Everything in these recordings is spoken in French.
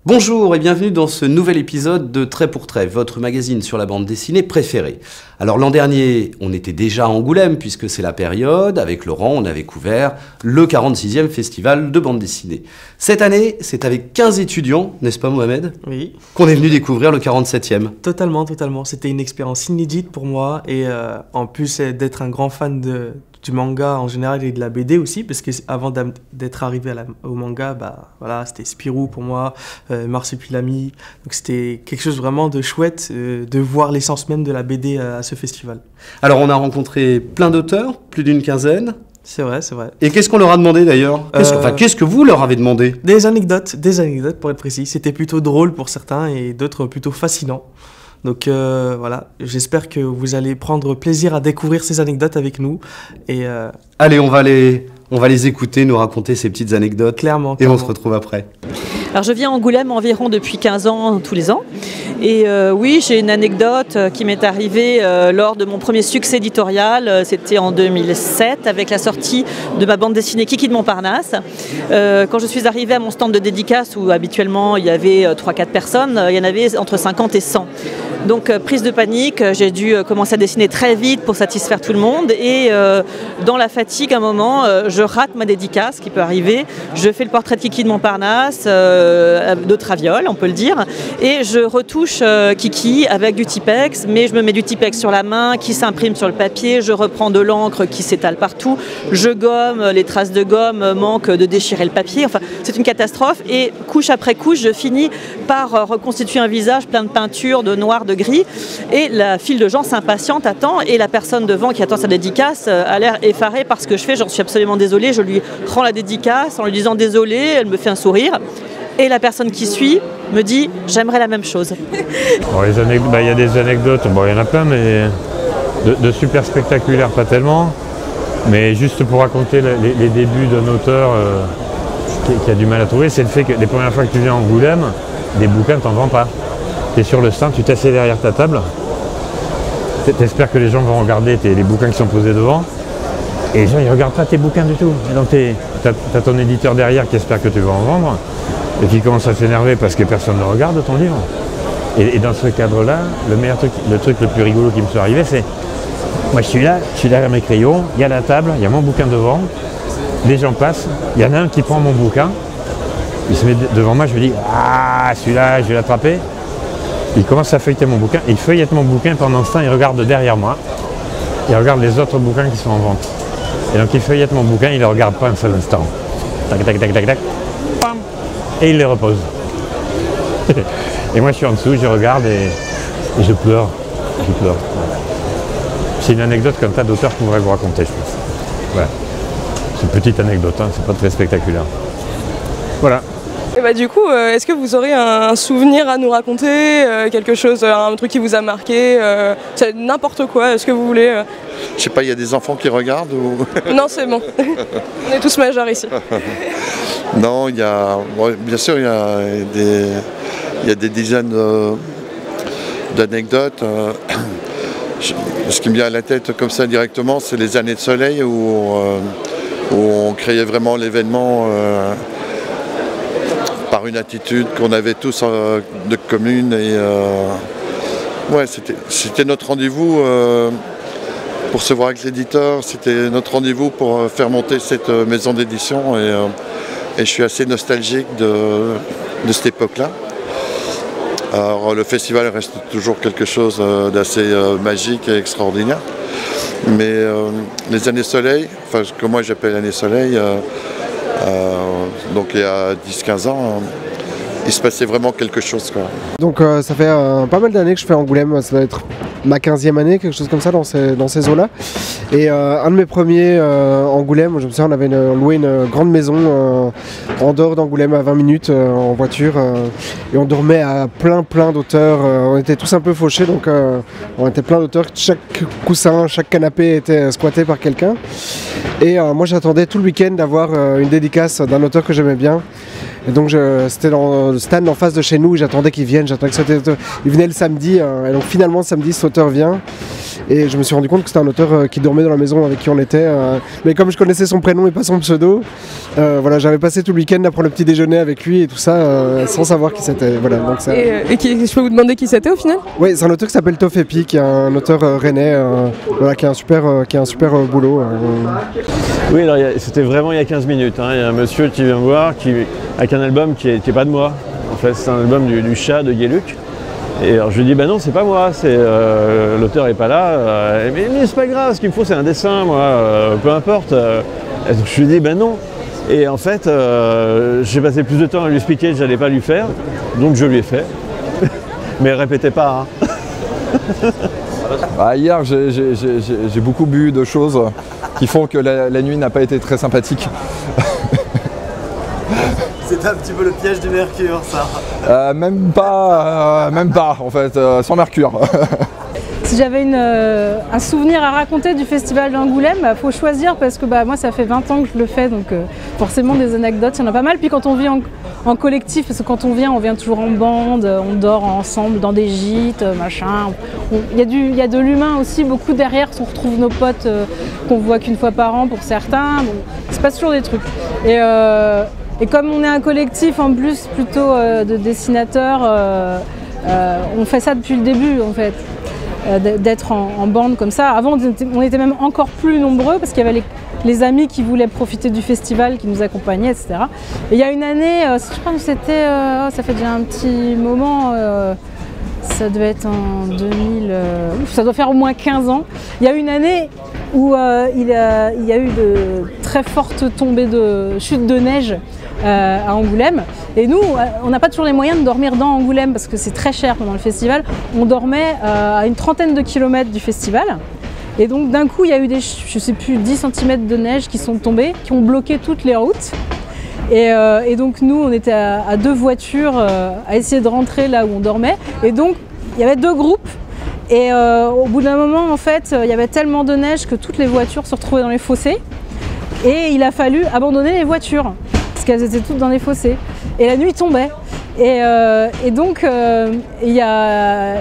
Bonjour et bienvenue dans ce nouvel épisode de Trait pour Trait, votre magazine sur la bande dessinée préférée. Alors l'an dernier, on était déjà à Angoulême puisque c'est la période. Avec Laurent, on avait couvert le 46e festival de bande dessinée. Cette année, c'est avec 15 étudiants, n'est-ce pas Mohamed? Oui. Qu'on est venu découvrir le 47e. Totalement. C'était une expérience inédite pour moi et en plus d'être un grand fan du manga en général et de la BD aussi, parce que avant d'être arrivé au manga, voilà, c'était Spirou pour moi, Marsupilami, donc c'était quelque chose vraiment de chouette de voir l'essence même de la BD à ce festival. Alors on a rencontré plein d'auteurs, plus d'une quinzaine. C'est vrai. Et qu'est-ce qu'on leur a demandé d'ailleurs? Qu'est-ce que vous leur avez demandé? Des anecdotes pour être précis. C'était plutôt drôle pour certains et d'autres plutôt fascinants. Donc voilà, j'espère que vous allez prendre plaisir à découvrir ces anecdotes avec nous. Et allez, on va les écouter, nous raconter ces petites anecdotes. Clairement. Et on se retrouve après. Alors je viens à Angoulême environ depuis 15 ans, tous les ans. Et oui, j'ai une anecdote qui m'est arrivée lors de mon premier succès éditorial. C'était en 2007 avec la sortie de ma bande dessinée Kiki de Montparnasse. Quand je suis arrivée à mon stand de dédicace où habituellement il y avait 3-4 personnes, il y en avait entre 50 et 100. Donc prise de panique, j'ai dû commencer à dessiner très vite pour satisfaire tout le monde et dans la fatigue à un moment, je rate ma dédicace, ce qui peut arriver. Je fais le portrait de Kiki de Montparnasse, de Traviole, on peut le dire, et je retouche Kiki avec du Tipex, mais je me mets du Tipex sur la main qui s'imprime sur le papier, je reprends de l'encre qui s'étale partout, je gomme, les traces de gomme manquent de déchirer le papier, enfin c'est une catastrophe et couche après couche, je finis par reconstituer un visage plein de peinture, de noir, de gris, et la file de gens s'impatiente, attend, et la personne devant qui attend sa dédicace a l'air effarée par ce que je fais. J'en suis absolument désolée, je lui rends la dédicace en lui disant désolée, elle me fait un sourire, et la personne qui suit me dit j'aimerais la même chose. Bon, y a des anecdotes, bon, il y en a plein, mais de super spectaculaires pas tellement, mais juste pour raconter les débuts d'un auteur qui a du mal à trouver, c'est le fait que les premières fois que tu viens à Angoulême, des bouquins t'en vends pas. Tu es sur le stand, tu t'assieds derrière ta table, tu espères que les gens vont regarder les bouquins qui sont posés devant, et les gens ils regardent pas tes bouquins du tout. Et donc tu as ton éditeur derrière qui espère que tu vas en vendre, et qui commence à s'énerver parce que personne ne regarde ton livre. Et dans ce cadre-là, le truc le plus rigolo qui me soit arrivé, c'est moi je suis derrière mes crayons, il y a la table, il y a mon bouquin devant, les gens passent, il y en a un qui prend mon bouquin, il se met devant moi, je me dis ah celui-là je vais l'attraper. Il commence à feuilleter mon bouquin, il feuillette mon bouquin, pendant ce temps il regarde derrière moi, il regarde les autres bouquins qui sont en vente. Et donc il feuillette mon bouquin, il ne le regarde pas un seul instant. Tac, tac, tac, tac, tac, pam, et il les repose. Et moi je suis en dessous, je regarde et je pleure. C'est une anecdote qu'un tas d'auteurs pourraient vous raconter, je pense. Voilà. C'est une petite anecdote, hein, c'est pas très spectaculaire. Voilà. Et du coup, est-ce que vous aurez un souvenir à nous raconter, quelque chose, un truc qui vous a marqué, n'importe quoi, est-ce que vous voulez Je sais pas, il y a des enfants qui regardent ou... Non, c'est bon. On est tous majeurs ici. Non, bien sûr, il y a des dizaines d'anecdotes. Ce qui me vient à la tête comme ça directement, c'est les années de soleil où on créait vraiment l'événement par une attitude qu'on avait tous de commune. Et ouais, c'était notre rendez-vous pour se voir avec l'éditeur, c'était notre rendez-vous pour faire monter cette maison d'édition. Et je suis assez nostalgique de cette époque-là. Alors le festival reste toujours quelque chose d'assez magique et extraordinaire. Mais les années soleil, enfin que moi j'appelle années soleil, donc il y a 10-15 ans, il se passait vraiment quelque chose, quoi. Donc ça fait pas mal d'années que je fais Angoulême, ça doit être ma 15e année, quelque chose comme ça dans ces eaux-là. Et un de mes premiers Angoulême, je me souviens, on avait loué une grande maison en dehors d'Angoulême à 20 minutes en voiture et on dormait à plein d'auteurs. On était tous un peu fauchés, donc on était plein d'auteurs. Chaque coussin, chaque canapé était squatté par quelqu'un. Et moi j'attendais tout le week-end d'avoir une dédicace d'un auteur que j'aimais bien. Et donc c'était dans le stand en face de chez nous, j'attendais qu'il vienne, j'attendais que cet auteur... Il venait le samedi, et donc finalement le samedi cet auteur vient. Et je me suis rendu compte que c'était un auteur qui dormait dans la maison avec qui on était. Mais comme je connaissais son prénom et pas son pseudo, voilà, j'avais passé tout le week-end à prendre le petit déjeuner avec lui et tout ça, sans savoir qui c'était. Voilà, donc ça... Et je peux vous demander qui c'était au final? Oui, c'est un auteur qui s'appelle Tofepi, qui est un auteur rennais, voilà, qui a un super boulot. Oui, alors c'était vraiment il y a 15 minutes. Hein. Il y a un monsieur qui vient me voir avec un album qui n'est pas de moi. En fait, c'est un album du chat de Guéluc. Et alors je lui dis, bah non, c'est pas moi, l'auteur est pas là. Mais c'est pas grave, ce qu'il me faut, c'est un dessin, moi, peu importe. Et donc je lui dis, bah non. Et en fait, j'ai passé plus de temps à lui expliquer que j'allais pas lui faire, donc je lui ai fait. Mais répétez pas, hein. Bah, hier, j'ai beaucoup bu de choses qui font que la nuit n'a pas été très sympathique. C'était un petit peu le piège du mercure, ça. Même pas en fait, sans mercure. Si j'avais un souvenir à raconter du festival d'Angoulême, il faut choisir parce que moi ça fait 20 ans que je le fais, donc forcément des anecdotes, il y en a pas mal. Puis quand on vit en collectif, parce que quand on vient toujours en bande, on dort ensemble dans des gîtes, machin. Il y a de l'humain aussi, beaucoup derrière, on retrouve nos potes qu'on voit qu'une fois par an pour certains. Bon, il se passe toujours des trucs. Et comme on est un collectif en plus plutôt de dessinateurs, on fait ça depuis le début en fait. D'être en bande comme ça. Avant, on était même encore plus nombreux parce qu'il y avait les amis qui voulaient profiter du festival, qui nous accompagnaient, etc. Et il y a une année, je crois que c'était, ça fait déjà un petit moment, ça devait être en 2000, ça doit faire au moins 15 ans. Il y a une année où il y a eu de très fortes tombées de chutes de neige à Angoulême. Et nous, on n'a pas toujours les moyens de dormir dans Angoulême parce que c'est très cher pendant le festival. On dormait à une trentaine de kilomètres du festival. Et donc d'un coup, il y a eu des, je sais plus, 10 cm de neige qui sont tombés, qui ont bloqué toutes les routes. Et donc nous, on était à 2 voitures à essayer de rentrer là où on dormait. Et donc, il y avait 2 groupes. Et au bout d'un moment, en fait, il y avait tellement de neige que toutes les voitures se retrouvaient dans les fossés. Et il a fallu abandonner les voitures, parce qu'elles étaient toutes dans les fossés. Et la nuit tombait. Et donc, il y a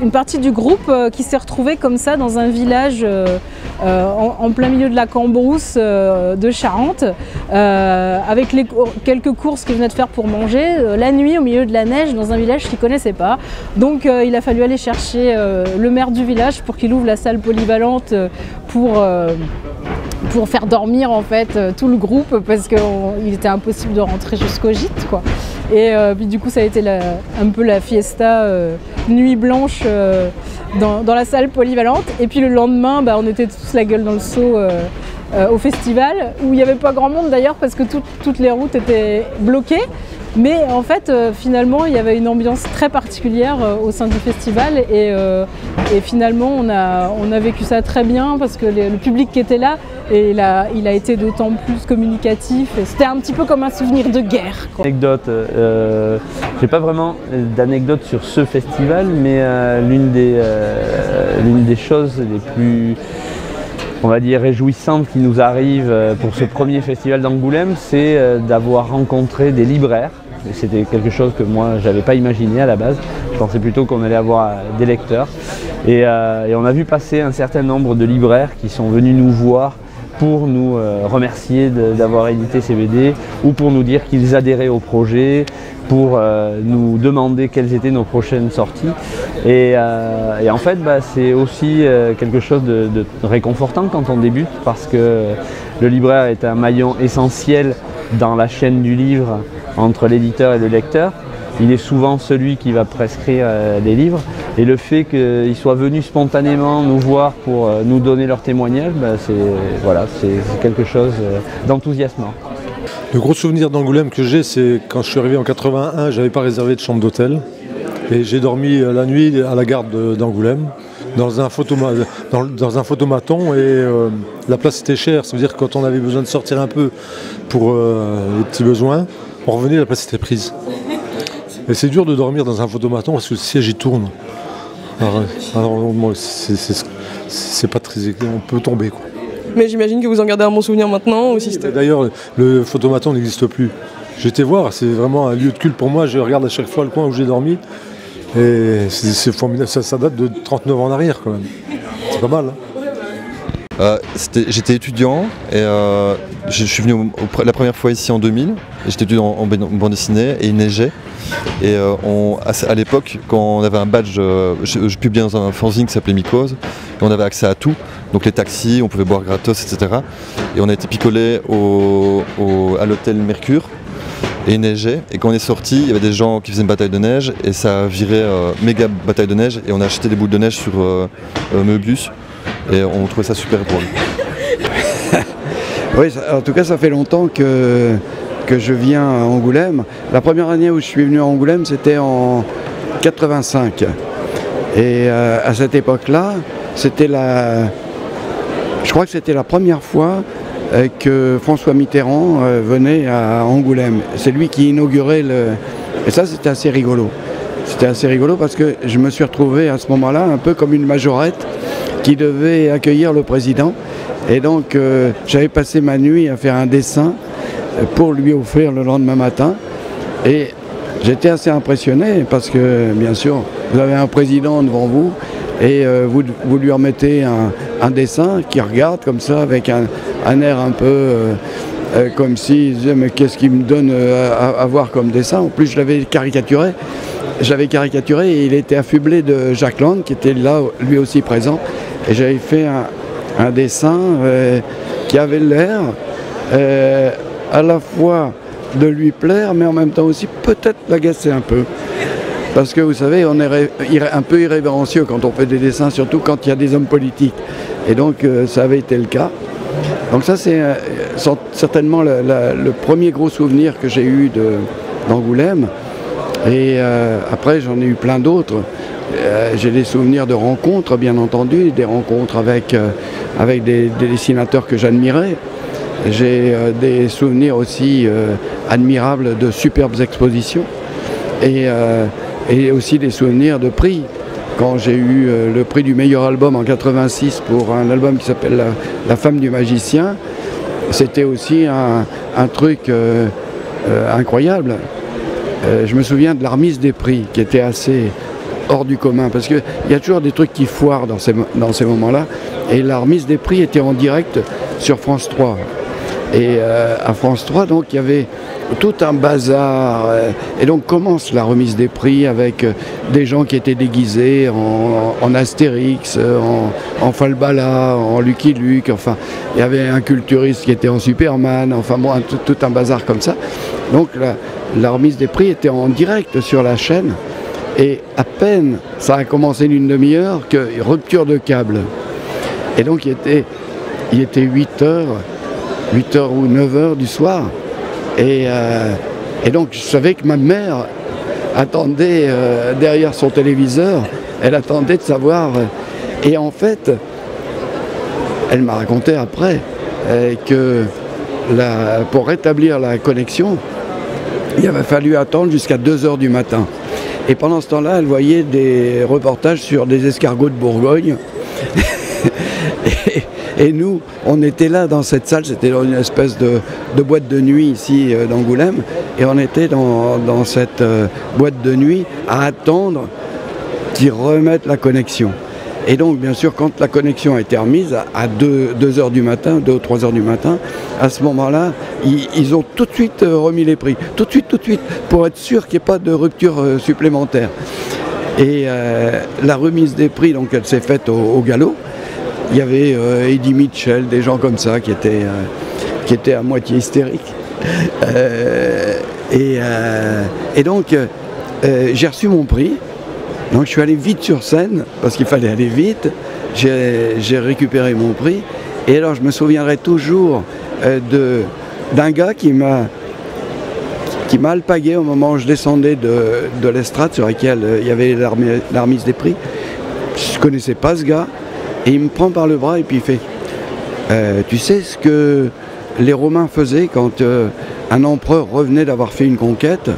une partie du groupe qui s'est retrouvée comme ça dans un village en plein milieu de la Cambrousse de Charente, avec quelques courses qu'ils venaient de faire pour manger, la nuit au milieu de la neige dans un village qu'ils ne connaissaient pas. Donc il a fallu aller chercher le maire du village pour qu'il ouvre la salle polyvalente pour faire dormir en fait tout le groupe parce qu'il était impossible de rentrer jusqu'au gîte, quoi. Et puis du coup ça a été un peu la fiesta nuit blanche dans la salle polyvalente. Et puis le lendemain, on était tous la gueule dans le seau au festival, où il n'y avait pas grand monde d'ailleurs parce que toutes les routes étaient bloquées. Mais en fait, finalement, il y avait une ambiance très particulière au sein du festival et finalement, on a vécu ça très bien parce que le public qui était là, et il a été d'autant plus communicatif. C'était un petit peu comme un souvenir de guerre, quoi. Anecdote, j'ai pas vraiment d'anecdote sur ce festival, mais l'une des choses les plus, on va dire, réjouissantes qui nous arrive pour ce premier festival d'Angoulême, c'est d'avoir rencontré des libraires. C'était quelque chose que moi j'avais pas imaginé à la base. Je pensais plutôt qu'on allait avoir des lecteurs. Et on a vu passer un certain nombre de libraires qui sont venus nous voir pour nous remercier d'avoir édité ces BD ou pour nous dire qu'ils adhéraient au projet, pour nous demander quelles étaient nos prochaines sorties. Et en fait, c'est aussi quelque chose de réconfortant quand on débute, parce que le libraire est un maillon essentiel dans la chaîne du livre entre l'éditeur et le lecteur. Il est souvent celui qui va prescrire des livres, et le fait qu'ils soient venus spontanément nous voir pour nous donner leur témoignage, c'est quelque chose d'enthousiasmant. Le gros souvenir d'Angoulême que j'ai, c'est quand je suis arrivé en 81, j'avais pas réservé de chambre d'hôtel et j'ai dormi la nuit à la gare d'Angoulême dans un photomaton, et la place était chère, ça veut dire que quand on avait besoin de sortir un peu pour les petits besoins, on revenait, la place était prise. Et c'est dur de dormir dans un photomaton parce que le siège il tourne. Alors c'est pas très... on peut tomber, quoi. Mais j'imagine que vous en gardez un bon souvenir maintenant aussi. D'ailleurs, le photomaton n'existe plus. J'ai été voir, c'est vraiment un lieu de culte pour moi. Je regarde à chaque fois le coin où j'ai dormi. Et c'est formidable, ça date de 39 ans en arrière quand même. C'est pas mal. J'étais étudiant et je suis venu la première fois ici en 2000. J'étais étudiant en bande dessinée et il neigeait. Et à l'époque, quand on avait un badge, je publiais dans un fanzine qui s'appelait Mycose, et on avait accès à tout. Donc les taxis, on pouvait boire gratos, etc. Et on a été picolé à l'hôtel Mercure. Et il neigeait, et quand on est sorti, il y avait des gens qui faisaient une bataille de neige, et ça a viré méga bataille de neige, et on a acheté des boules de neige sur Meublus, et on trouvait ça super drôle. Oui, en tout cas, ça fait longtemps que je viens à Angoulême. La première année où je suis venu à Angoulême, c'était en 85. Et à cette époque-là, je crois que c'était la première fois que François Mitterrand venait à Angoulême. C'est lui qui inaugurait Et ça, c'était assez rigolo. C'était assez rigolo parce que je me suis retrouvé à ce moment-là un peu comme une majorette qui devait accueillir le président. Et donc, j'avais passé ma nuit à faire un dessin pour lui offrir le lendemain matin. Et j'étais assez impressionné parce que, bien sûr, vous avez un président devant vous et vous lui remettez un dessin qui regarde comme ça avec un air un peu comme s'il disait mais qu'est-ce qu'il me donne à voir comme dessin. En plus je l'avais caricaturé. Et il était affublé de Jacques Lang qui était là lui aussi présent. Et j'avais fait un dessin qui avait l'air à la fois de lui plaire mais en même temps aussi peut-être l'agacer un peu. Parce que vous savez, on est un peu irrévérencieux quand on fait des dessins, surtout quand il y a des hommes politiques. Et donc ça avait été le cas. Donc ça c'est certainement le premier gros souvenir que j'ai eu d'Angoulême. Et après j'en ai eu plein d'autres. J'ai des souvenirs de rencontres bien entendu, des rencontres avec des dessinateurs que j'admirais. J'ai des souvenirs aussi admirables de superbes expositions. Et aussi des souvenirs de prix. Quand j'ai eu le prix du meilleur album en 86 pour un album qui s'appelle La femme du magicien, c'était aussi un truc incroyable. Je me souviens de la remise des prix qui était assez hors du commun parce qu'il y a toujours des trucs qui foirent dans ces moments-là. Et la remise des prix était en direct sur France 3. Et à France 3, donc, il y avait tout un bazar. Et donc commence la remise des prix avec des gens qui étaient déguisés en Astérix, en Falbala, en Lucky Luke. Enfin, il y avait un culturiste qui était en Superman. Enfin bon, tout un bazar comme ça. Donc la remise des prix était en direct sur la chaîne. Et à peine ça a commencé d'une demi-heure que rupture de câble. Et donc il était 8h ou 9h du soir. Et donc je savais que ma mère attendait derrière son téléviseur, elle attendait de savoir. Et en fait, elle m'a raconté après que pour rétablir la connexion, il avait fallu attendre jusqu'à 2h du matin. Et pendant ce temps-là, elle voyait des reportages sur des escargots de Bourgogne. Et nous, on était là dans cette salle, c'était dans une espèce de boîte de nuit ici d'Angoulême, et on était dans cette boîte de nuit à attendre qu'ils remettent la connexion. Et donc, bien sûr, quand la connexion a été remise à 2h du matin, 2 ou 3h du matin, à ce moment-là, ils ont tout de suite remis les prix. Tout de suite, pour être sûr qu'il n'y ait pas de rupture supplémentaire. Et la remise des prix, donc, elle s'est faite au galop. Il y avait Eddie Mitchell, des gens comme ça qui étaient à moitié hystériques. Et donc, j'ai reçu mon prix. Donc je suis allé vite sur scène, parce qu'il fallait aller vite. J'ai récupéré mon prix. Et alors je me souviendrai toujours d'un gars qui m'a alpagué au moment où je descendais de l'estrade sur laquelle il y avait la remise des prix. Je ne connaissais pas ce gars. Et il me prend par le bras et puis il fait tu sais ce que les Romains faisaient quand un empereur revenait d'avoir fait une conquête?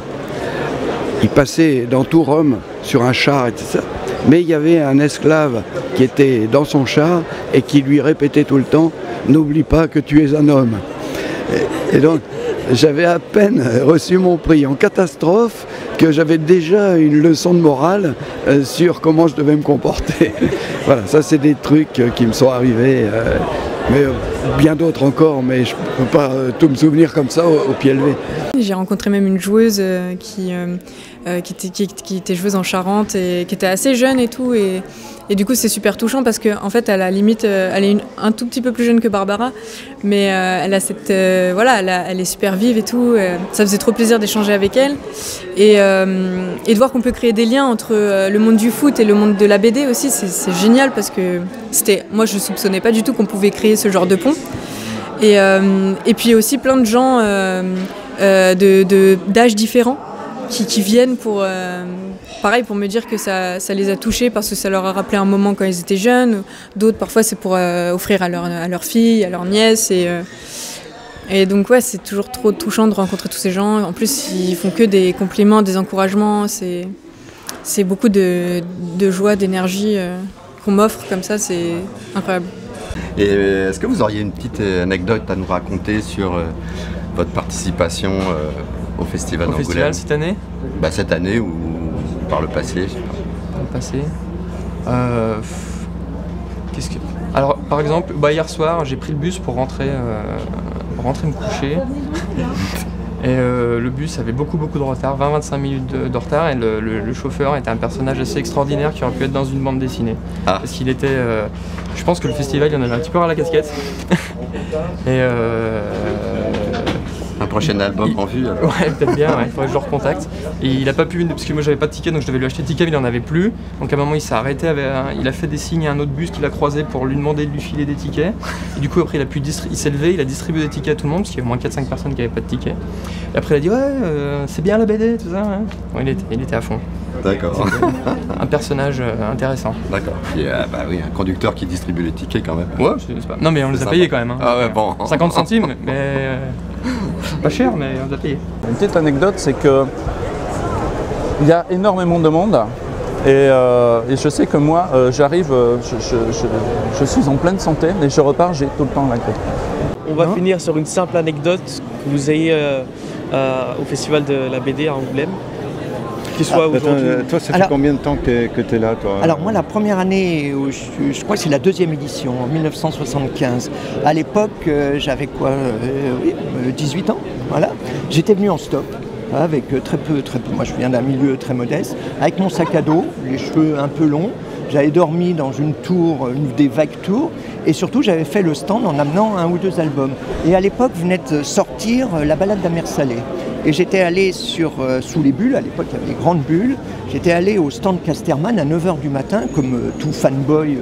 Il passait dans tout Rome sur un char, etc. Mais il y avait un esclave qui était dans son char et qui lui répétait tout le temps « N'oublie pas que tu es un homme ». Et donc, j'avais à peine reçu mon prix en catastrophe que j'avais déjà une leçon de morale sur comment je devais me comporter. Voilà, ça c'est des trucs qui me sont arrivés, mais bien d'autres encore, mais je ne peux pas tout me souvenir comme ça au pied levé. J'ai rencontré même une joueuse qui était joueuse en Charente et qui était assez jeune et tout. Et du coup, c'est super touchant parce qu'en fait, à la limite, elle est un tout petit peu plus jeune que Barbara, mais elle a elle est super vive et tout. Ça faisait trop plaisir d'échanger avec elle et de voir qu'on peut créer des liens entre le monde du foot et le monde de la BD aussi. C'est génial parce que moi, je soupçonnais pas du tout qu'on pouvait créer ce genre de pont. Et puis aussi plein de gens d'âges différents qui viennent pour me dire que ça les a touchés parce que ça leur a rappelé un moment quand ils étaient jeunes. D'autres, parfois, c'est pour offrir à leur fille, à leur nièce. Et donc, ouais, c'est toujours trop touchant de rencontrer tous ces gens. En plus, ils font que des compliments, des encouragements. C'est beaucoup de joie, d'énergie qu'on m'offre comme ça. C'est incroyable. Et est-ce que vous auriez une petite anecdote à nous raconter sur votre participation au Festival d'Angoulême? Au festival cette année? Cette année ou par le passé, je sais pas. Par le passé Alors, par exemple, hier soir, j'ai pris le bus pour rentrer me coucher. Et le bus avait beaucoup de retard, 20-25 minutes de retard, et le chauffeur était un personnage assez extraordinaire qui aurait pu être dans une bande dessinée. Ah. Parce qu'il était... je pense que le festival, il en avait un petit peu à la casquette. Et un prochain album en vue alors. Ouais, peut-être bien, il faudrait que je le recontacte. Et il n'a pas pu, parce que moi j'avais pas de ticket, donc je devais lui acheter le ticket, mais il n'en avait plus. Donc à un moment il s'est arrêté, il a fait des signes à un autre bus qu'il a croisé pour lui demander de lui filer des tickets. Et du coup après il s'est levé, il a distribué des tickets à tout le monde, parce qu'il y avait au moins 4-5 personnes qui n'avaient pas de ticket. Et après il a dit c'est bien la BD, tout ça. Hein. Bon, il était à fond. D'accord. Un personnage intéressant. D'accord. Et oui, un conducteur qui distribue les tickets quand même. Ouais, c'est pas... Non mais on les a payés quand même. Hein. Ah ouais, bon. 50 centimes, mais... Pas cher, mais on les a payés. Une petite anecdote, c'est que il y a énormément de monde et je sais que moi, j'arrive, je suis en pleine santé et je repars, j'ai tout le temps la grippe. On va finir sur une simple anecdote que vous ayez au Festival de la BD à Angoulême. Toi, ça fait combien de temps que tu es là, toi? Alors moi, la première année, je crois que c'est la deuxième édition, en 1975. À l'époque, j'avais 18 ans, voilà. J'étais venu en stop, avec très peu, moi je viens d'un milieu très modeste, avec mon sac à dos, les cheveux un peu longs. J'avais dormi dans une tour, une des vagues tours, et surtout j'avais fait le stand en amenant 1 ou 2 albums. Et à l'époque venait de sortir La Balade de la mer Salée. Et j'étais allé sous les bulles, à l'époque il y avait des grandes bulles, j'étais allé au stand Casterman à 9h du matin, comme tout fanboy,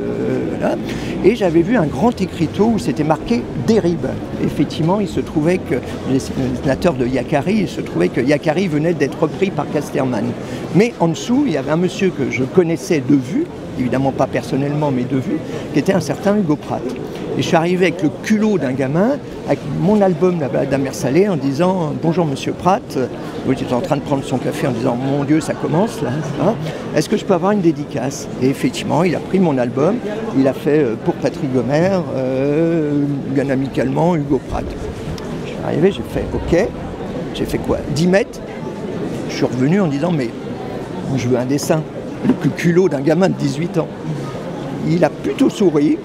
là, et j'avais vu un grand écriteau où c'était marqué « Déribe ». Effectivement, il se trouvait que, le dessinateur de Yakari, il se trouvait que Yakari venait d'être repris par Casterman. Mais en dessous, il y avait un monsieur que je connaissais de vue, évidemment pas personnellement, mais de vue, qui était un certain Hugo Pratt. Et je suis arrivé avec le culot d'un gamin, avec mon album La Balade de la mer Salée, en disant « Bonjour Monsieur Pratt ». Il était en train de prendre son café en disant « Mon Dieu, ça commence là, hein. Est-ce que je peux avoir une dédicace ?» Et effectivement, il a pris mon album, il a fait pour Patrick Gomer, bien amicalement, Hugo Pratt. Je suis arrivé, j'ai fait « Ok ». J'ai fait quoi, 10 mètres. Je suis revenu en disant « Mais je veux un dessin ». Le culot d'un gamin de 18 ans. Il a plutôt souri,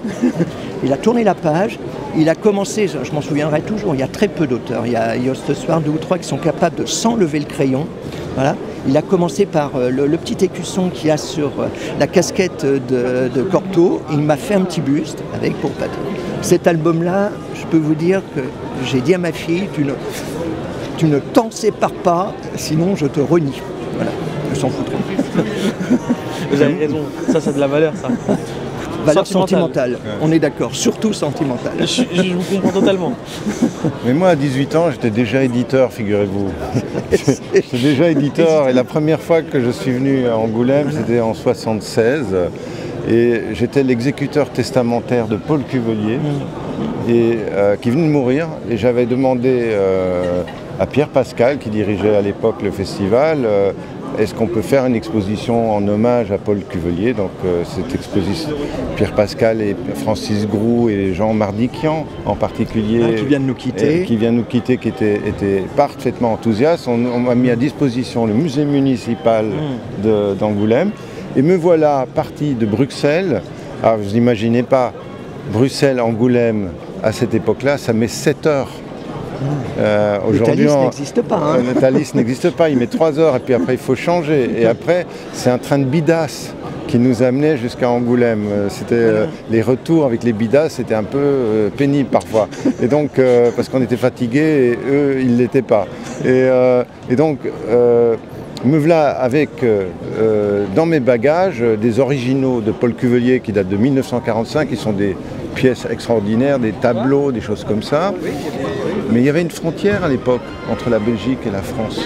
il a tourné la page, il a commencé, je m'en souviendrai toujours, il y a très peu d'auteurs, il y a ce soir 2 ou 3 qui sont capables de sans lever le crayon. Voilà. Il a commencé par le petit écusson qu'il y a sur la casquette de Corto, et il m'a fait un petit buste avec pour Patrick. Cet album-là, je peux vous dire que j'ai dit à ma fille, tu ne t'en sépares pas, sinon je te renie. Voilà, je s'en foutrais. Vous avez raison, ça c'est de la valeur, ça. Valeur sentimentale, on est d'accord, surtout sentimentale. Je vous comprends totalement. Mais moi, à 18 ans, j'étais déjà éditeur, figurez-vous. J'étais déjà éditeur, et la première fois que je suis venu à Angoulême, c'était en 1976. Et j'étais l'exécuteur testamentaire de Paul Cuvelier, qui venait de mourir. Et j'avais demandé à Pierre Pascal, qui dirigeait à l'époque le festival, est-ce qu'on peut faire une exposition en hommage à Paul Cuvelier. Donc cette exposition, Pierre Pascal et Francis Groux et Jean Mardiquian en particulier, qui vient de nous quitter, qui étaient parfaitement enthousiastes. On m'a mis à disposition le musée municipal d'Angoulême et me voilà parti de Bruxelles. Alors vous n'imaginez pas, Bruxelles-Angoulême à cette époque-là, ça met 7 heures. Le Thalys n'existe pas. Hein. Le Thalys n'existe pas, il met 3 heures et puis après il faut changer. Et après, c'est un train de bidas qui nous amenait jusqu'à Angoulême. Les retours avec les bidas, c'était un peu pénible parfois. Et donc, parce qu'on était fatigués et eux, ils ne l'étaient pas. Et donc, me voilà avec, dans mes bagages, des originaux de Paul Cuvelier qui datent de 1945, qui sont des pièces extraordinaires, des tableaux, des choses comme ça. Mais il y avait une frontière à l'époque entre la Belgique et la France.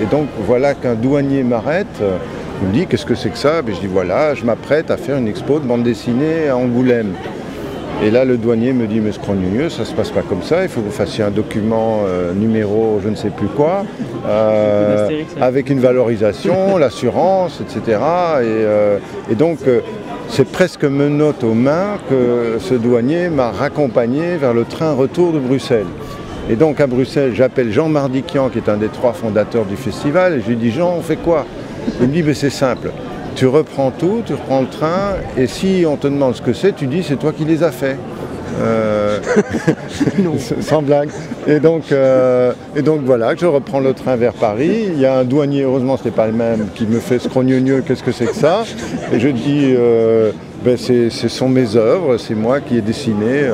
Et donc voilà qu'un douanier m'arrête, il me dit qu'est-ce que c'est que ça? Je dis voilà, je m'apprête à faire une expo de bande dessinée à Angoulême. Et là le douanier me dit mais scrogneux, ça se passe pas comme ça, il faut que vous fassiez un document numéro je ne sais plus quoi, avec une valorisation, l'assurance, etc. Et donc c'est presque menottes aux mains que ce douanier m'a raccompagné vers le train retour de Bruxelles. Et donc à Bruxelles, j'appelle Jean Mardiquian, qui est un des 3 fondateurs du festival, et je lui dis Jean, on fait quoi? Il me dit c'est simple, tu reprends tout, tu reprends le train, et si on te demande ce que c'est, tu dis c'est toi qui les as fait. Sans blague. Et donc voilà, je reprends le train vers Paris. Il y a un douanier, heureusement ce n'est pas le même, qui me fait scrogneux, qu'est-ce que c'est que ça? Et je dis ce sont mes œuvres, c'est moi qui ai dessiné.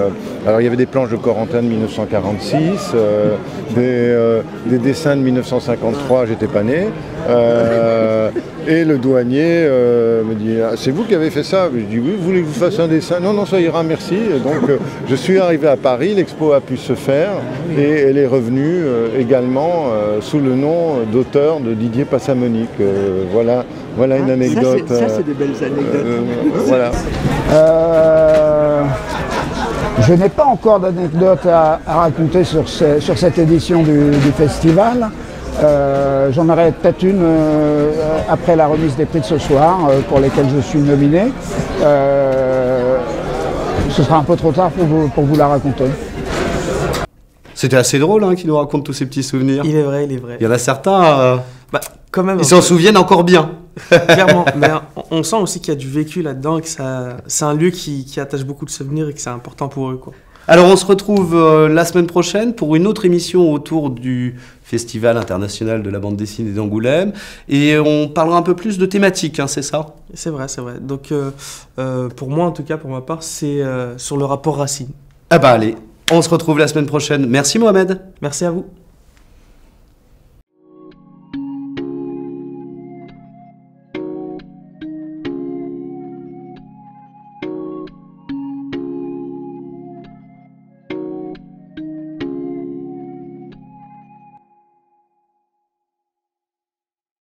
Alors il y avait des planches de Corentin de 1946, des dessins de 1953, j'étais pas né. Et le douanier me dit c'est vous qui avez fait ça? Je dis oui, vous voulez que je vous fasse un dessin? Non, ça ira, merci. Et donc je suis arrivé à Paris, l'expo a pu se faire et elle est revenue également sous le nom d'auteur de Didier Passamonique. Voilà une anecdote. Ça c'est des belles anecdotes. Voilà. Je n'ai pas encore d'anecdote à raconter sur cette édition du festival. J'en aurai peut-être une après la remise des prix de ce soir, pour lesquels je suis nominé. Ce sera un peu trop tard pour vous la raconter. C'était assez drôle qu'il nous raconte tous ces petits souvenirs. Il est vrai. Il y en a certains, quand même, ils s'en souviennent encore bien. Clairement, mais on sent aussi qu'il y a du vécu là-dedans et que c'est un lieu qui attache beaucoup de souvenirs et que c'est important pour eux, quoi. Alors on se retrouve la semaine prochaine pour une autre émission autour du Festival international de la bande dessinée d'Angoulême et on parlera un peu plus de thématiques, c'est ça? C'est vrai. Donc pour moi en tout cas, pour ma part, c'est sur le rapport Racine. Ah bah allez, on se retrouve la semaine prochaine. Merci Mohamed. Merci à vous.